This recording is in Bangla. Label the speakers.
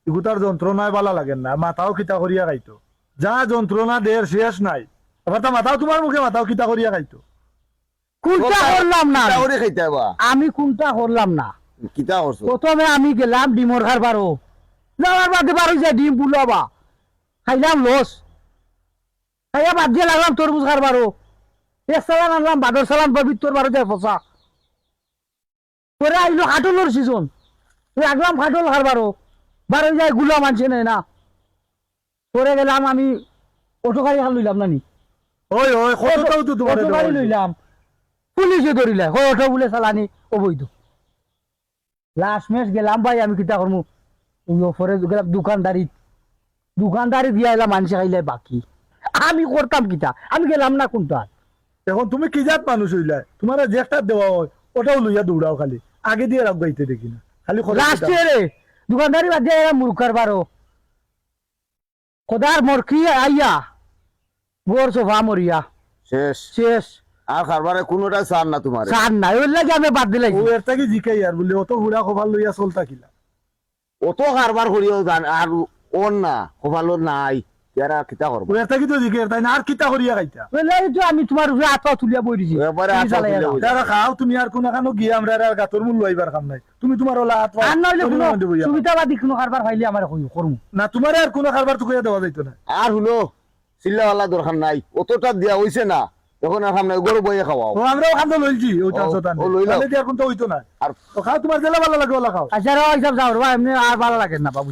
Speaker 1: এগুতার যন্ত্রণায় বালা লাগেন না, মাথাও কিতা করিয়া খাইতো, যা যন্ত্রণা দের শেষ নাই। আবার তা মাথাও তোমার মুখে মাথাও কিতা করিয়া খাইতো।
Speaker 2: কোনটা করলাম না
Speaker 3: কিতা করে খাইতে হবা?
Speaker 2: আমি কোনটা করলাম না।
Speaker 3: কিতা করছো?
Speaker 2: প্রথমে আমি গেলাম ডিমর খারবারও, যাওয়ার বাদে বারো যায় ডিম বুলাবা খাইলাম লস, খাইয়া বাদ দিয়ে লাগলাম তরমুজ খারবারও, এক সালান আনলাম বাদর সালান পবিত্র বারো যায় ফসা, পরে আইলো কাটলের সিজন, লাগলাম কাটল খারবারও, বারো যায় গুলা মানছে নাই না। পরে গেলাম আমি অটো গাড়ি খান লইলাম নানি,
Speaker 1: ওই ওই কতটাও তো তোমার
Speaker 2: অটো গাড়ি লইলাম, পুলিশে ধরিলে অটো বলে চালানি অবৈধ। লাস্ট মেশ গেলাম ভাই আমি কিতা করমু, পরে গেলাম দোকানদারি দিয়া এলাম মানুষে খাইলে বাকি, আমি করতাম কিতা, আমি গেলাম না কোনটা।
Speaker 1: এখন তুমি কি জাত মানুষ হইলা, তোমার যে একটা দেওয়া হয় ওটাও লইয়া দৌড়াও, খালি আগে দিয়ে রাখ গাইতে দেখি না, খালি খরচ
Speaker 2: লাস্ট
Speaker 1: দিতাম।
Speaker 2: রে দোকানদারি বাদ দিয়ে এলাম মূর্খার বারো, খোদার মরকি আইয়া বোর সোফা মরিয়া
Speaker 3: শেষ।
Speaker 2: শেষ,
Speaker 3: আর খারবারে কোনোটা চান না তোমার।
Speaker 2: সার নাই ওই লাগে আমি বাদ দিলাই।
Speaker 1: ও এর থেকে জিকাই আর বলে অত হুড়া খোফার লইয়া চলতা কিলা।
Speaker 3: অত কারবার করিও জান আর ওর না কপালো নাই, যারা কিতা করবো
Speaker 1: ও এর থেকে তো জিকে তাই না, আর কিতা করিয়া খাইতা।
Speaker 2: ওই লাগে তো আমি তোমার উপরে আত্মা তুলিয়া বই দিছি।
Speaker 3: এবারে আত্মা তুলিয়া বই দিছি।
Speaker 1: যারা খাও তুমি আর কোন খানো গিয়ে আমরা আর গাতর মূল্য আইবার কাম নাই, তুমি তোমার ওলা হাত
Speaker 2: আর নইলে কোনো
Speaker 1: না
Speaker 2: সুবিধাবাদী কোনো কারবার পাইলে আমার করমু।
Speaker 1: তোমার আর কোন খাবার তো কইয়া দেওয়া যাইতো না।
Speaker 3: আর হলো চিল্লাওয়ালা দরকার নাই, অতটা দিয়া হইছে না, এখন আর নাই গরু বইয়ে খাওয়াও।
Speaker 1: ও আমরাও খান্দো লইছি ওটা সতান
Speaker 3: ও লইলাম।
Speaker 1: তাহলে আর কোনটা হইতো না।
Speaker 3: আর
Speaker 1: তো খাও তোমার জেলা ভালো লাগে ওলা খাও।
Speaker 2: আচ্ছা রে ওইসব যাও রে ভাই, এমনি আর ভালো লাগে না বাবু।